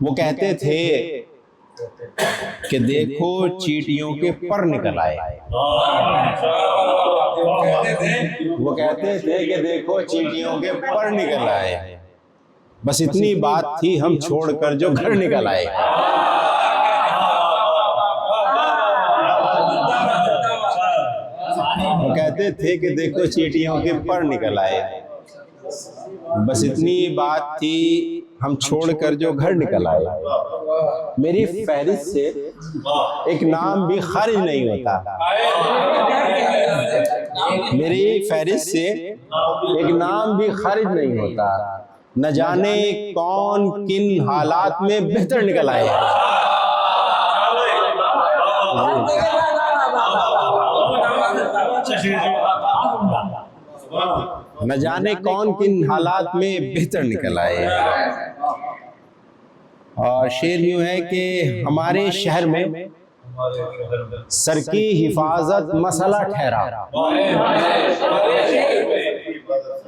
वो कहते थे कि देखो चींटियों के पर निकल आए। वो कहते थे कि देखो चींटियों के पर निकल आए। बस इतनी बात थी, हम छोड़कर जो घर निकल आए। वो कहते थे कि देखो चींटियों के पर निकल आए। बस इतनी बात थी, हम छोड़कर जो घर निकल आए। मेरी फहरिस्त से एक नाम भी खारिज नहीं होता। मेरी फहरिस्त से एक नाम भी खारिज नहीं होता। न जाने कौन किन हालात में बेहतर निकल आए। न जाने कौन किन हालात में बेहतर निकल आए। और शेर यूं है कि हमारे शहर में सर की हिफाजत मसला ठहरा।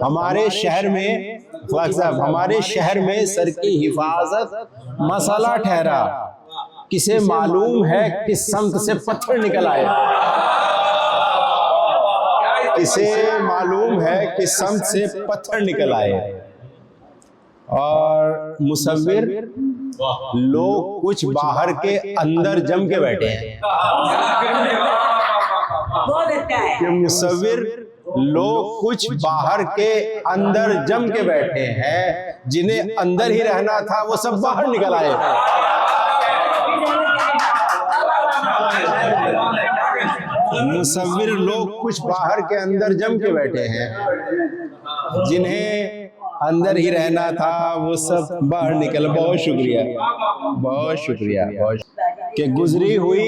हमारे शहर में साहब, हमारे शहर में सर की हिफाजत मसला ठहरा। किसे मालूम है किस समत से पत्थर निकल आए। किसे मालूम है कि समत से पत्थर निकल आए। और मुसव्विर लोग कुछ बाहर के अंदर जम के बैठे हैं। कि मुसव्विर लोग कुछ बाहर के अंदर जम के बैठे हैं, जिन्हें अंदर ही रहना था वो सब बाहर निकल आए। मुसव्विर लोग कुछ बाहर के अंदर जम के बैठे हैं, जिन्हें अंदर ही रहना था वो सब बाहर निकल। बहुत शुक्रिया, बहुत शुक्रिया। कि गुजरी हुई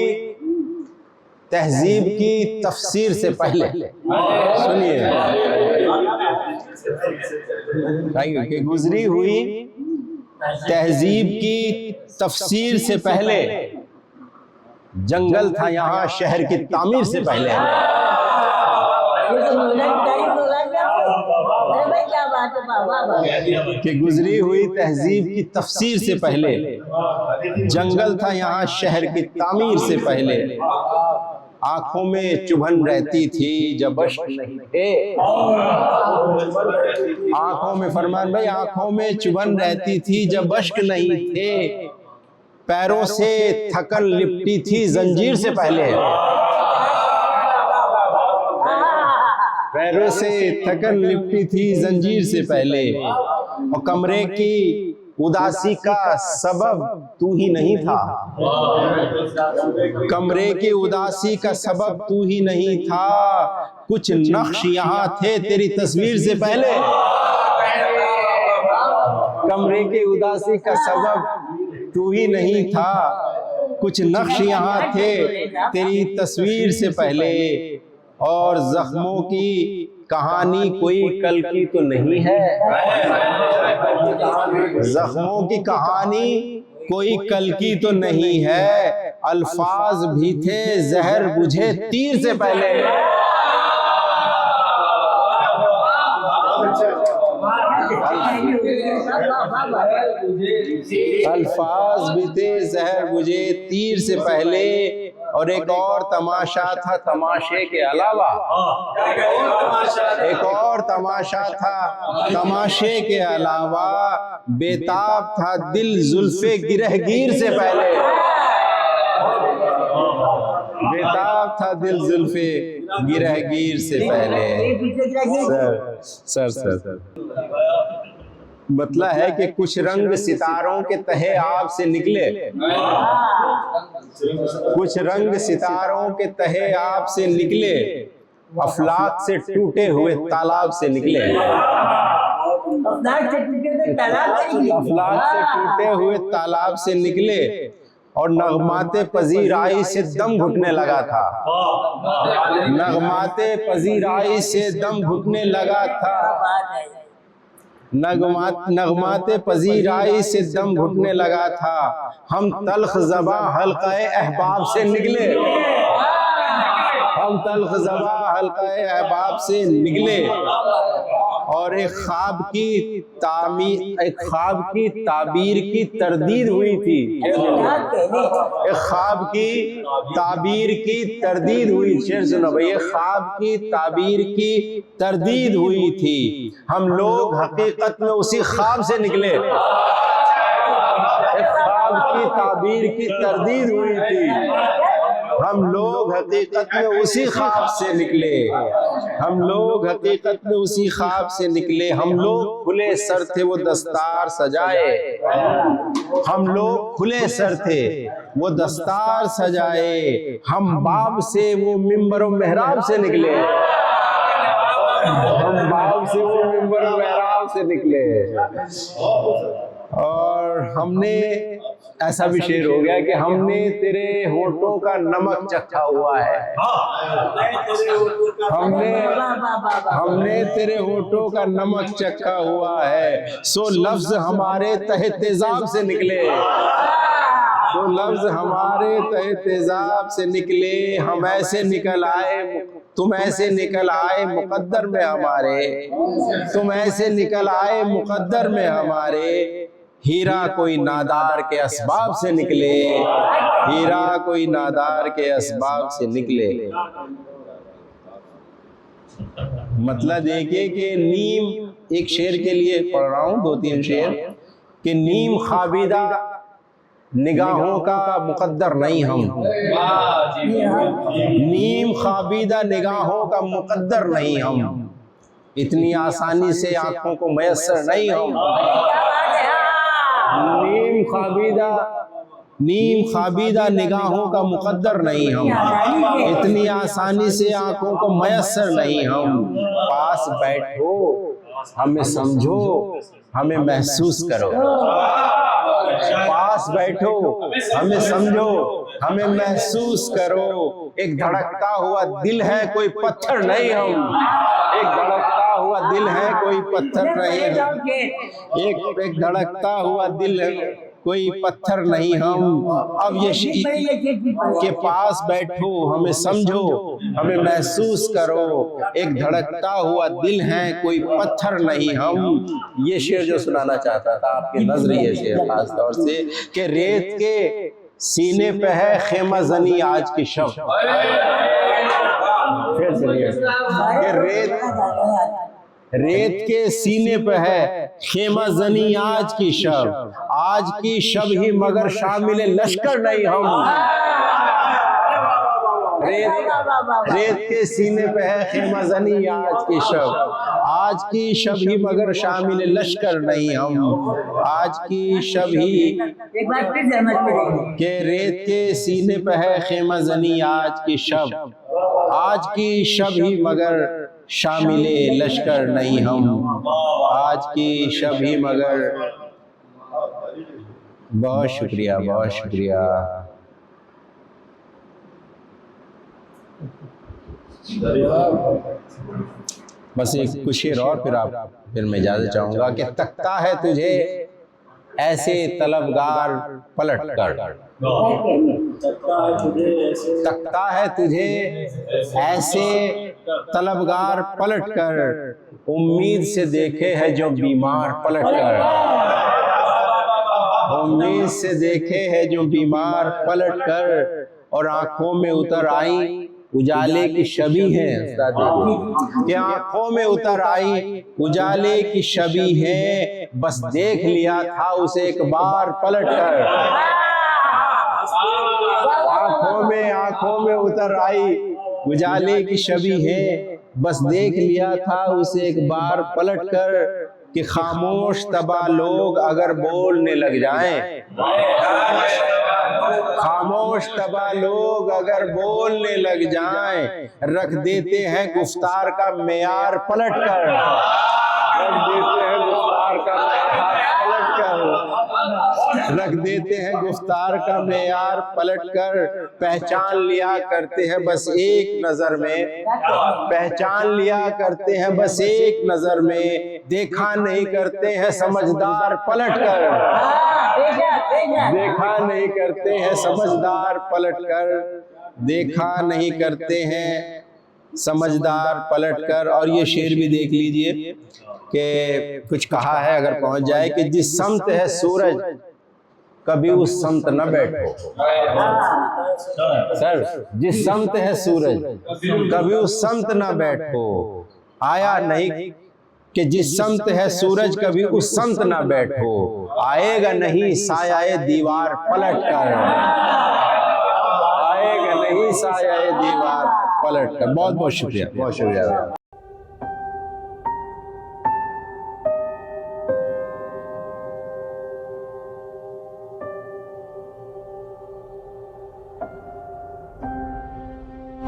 तहजीब की तफसीर से पहले, सुनिए, कि गुजरी हुई तहजीब की तफसीर से पहले जंगल था यहाँ शहर की तामीर से पहले। कि गुजरी हुई तहजीब की तफसीर से पहले जंगल था यहाँ शहर की तामीर से पहले। आंखों में चुभन रहती थी जब अश्क नहीं थे। आंखों में, फरमान भाई, आंखों में चुभन रहती थी जब अश्क नहीं थे। पैरों से थकन लिपटी थी जंजीर से पहले। पैरों से थकन लिपटी थी जंजीर से पहले। और कमरे की उदासी का सबब तू ही नहीं था। कमरे की उदासी का सबब तू ही नहीं था। कुछ नक्श यहाँ थे तेरी तस्वीर से पहले। कमरे की उदासी का सबब तू ही नहीं था। कुछ नक्श यहाँ थे तेरी तस्वीर से पहले। और जख्मों की कहानी कोई कल की तो नहीं है। जख्मों की कहानी कोई कल की तो नहीं है। अल्फाज भी थे जहर बुझे तीर से पहले। अल्फाज भी थे जहर बुझे तीर से पहले। और एक और तमाशा था तमाशे के अलावा। एक और तमाशा था तमाशे के अलावा। बेताब था दिल जुल्फे गिरहगीर से पहले। बेताब था दिल जुल्फे गिरहगीर से पहले। सर मतलब है कि कुछ रंग सितारों के तहे आब से निकले। कुछ रंग सितारों के तहे आब से निकले। अफलाक से टूटे हुए तालाब से निकले। अफलाक से टूटे हुए तालाब से निकले। और नगमाते पजीराई से दम घुटने लगा था। नगमाते पजीराई से दम घुटने लगा था। नगमाते पजीराई से दम घुटने लगा था। हम तल्ख ज़बां हल्क़े अहबाब से निकले। हम तल्ख ज़बां हल्क़े अहबाब से निकले। और एक ख्वाब की ताबीर की तरदीद हुई थी। एक ख्वाब की ताबीर की तरदीद हुई। शेर सुनो भाई, एक ख्वाब की ताबीर की तरदीद हुई थी। हम लोग हकीकत में उसी ख्वाब से निकले। एक ख्वाब की ताबीर की तरदीद हुई थी। हम लोग हकीकत में उसी ख्वाब से निकले। हम लोग हकीकत में उसी ख्वाब से निकले। हम लोग खुले सर थे, वो दस्तार सजाए। हम लोग खुले सर थे, वो दस्तार सजाए। हम बाब से, वो मिंबर और मेहराब से निकले। हम बाब से, वो मिंबर और मेहराब से निकले। और हमने, ऐसा भी शेर हो गया कि हमने तेरे होठों का नमक चखा हुआ है। हमने तेरे होठों का नमक चखा हुआ है। सो लफ्ज हमारे तहे तेजाब से निकले। तो लफ्ज हमारे तहे तेजाब से निकले। हम ऐसे निकल आए, तुम ऐसे निकल आए मुकद्दर में हमारे। तुम ऐसे निकल आए मुकद्दर में हमारे। हीरा कोई नादार के असबाब से निकले। हीरा कोई नादार के असबाब से निकले। मतलब देखिए कि नीम, एक शेर के लिए पढ़ रहा हूं 2-3 शेर कि नीम खाबिदा निगाहों का मुकद्दर नहीं हम। नीम खाबिदा निगाहों का मुकद्दर नहीं हम। इतनी आसानी से आंखों को मयस्सर नहीं हम। नीम खाबिदा निगाहों का मुकद्दर नहीं हम। इतनी आसानी से आंखों को मयस्सर नहीं हम। पास बैठो, हमें समझो, हमें महसूस करो। पास बैठो, हमें समझो, हमें महसूस करो। एक धड़कता हुआ दिल है, कोई पत्थर नहीं हम। एक धड़कता हुआ दिल है, कोई पत्थर नहीं हम। एक धड़कता हुआ दिल है, कोई पत्थर नहीं हम। अब ये के पास बैठो, हमें समझो, हमें महसूस करो। एक धड़कता हुआ दिल है, कोई पत्थर नहीं हम। ये शेर जो सुनाना चाहता था आपके नजरिए से खास तौर से कि रेत के सीने पे है खेमा जनी आज की शब। फिर सुनिए कि रेत के सीने पे है खेमा जनी आज की शब। आज की शब ही मगर शामिल लश्कर नहीं हम। रेत के सीने पे है खेमा जनी आज की शब। आज की शब ही मगर शामिल लश्कर नहीं हम। आज की शब ही के रेत के सीने पे है खेमा जनी आज की शब। आज की शब ही मगर शामिल लश्कर नहीं हम। आज की शब ही मगर। बहुत शुक्रिया, बहुत शुक्रिया। बस एक कुछ शेर और फिर मैं इजाजत चाहूंगा कि तकता है तुझे ऐसे तलबगार पलट कर। तकता है तुझे ऐसे तलबगार पलट कर। उम्मीद से देखे है जो बीमार पलट कर। उम्मीद से देखे है जो बीमार पलट कर। और आंखों में उतर आई उजाले की छवि है। कि आंखों में उतर आई उजाले की छवि है। बस देख लिया था उसे एक बार पलट कर। आंखों में उतर आई उजाले की छवि है। बस देख लिया था उसे एक बार पलट कर। कि खामोश तबा लोग अगर बोलने लग जाएं। खामोश तबा लोग अगर बोलने लग जाएं। रख देते हैं गुफ्तार का मेयार पलट कर। रख देते हैं गुफ्तार का मेयार पलट कर। रख देते हैं गुफ्तार का मेयार पलट कर। पहचान लिया करते हैं बस एक नजर में। पहचान लिया करते हैं बस एक नजर में। देखा नहीं करते हैं समझदार पलट कर। देखा नहीं करते हैं समझदार पलट कर। देखा नहीं करते हैं समझदार पलट कर, और ये शेर भी देख लीजिए कि कुछ कहा है अगर पहुंच जाए कि जिस समत है सूरज कभी उस समत न बैठो। सर, जिस समत है सूरज कभी उस समत न बैठो, आया नहीं कि जिस समत है सूरज कभी उस समत न बैठो, आएगा नहीं साया दीवार पलट कर, आएगा नहीं साया दीवार पलट कर। बहुत बहुत शुक्रिया, बहुत शुक्रिया।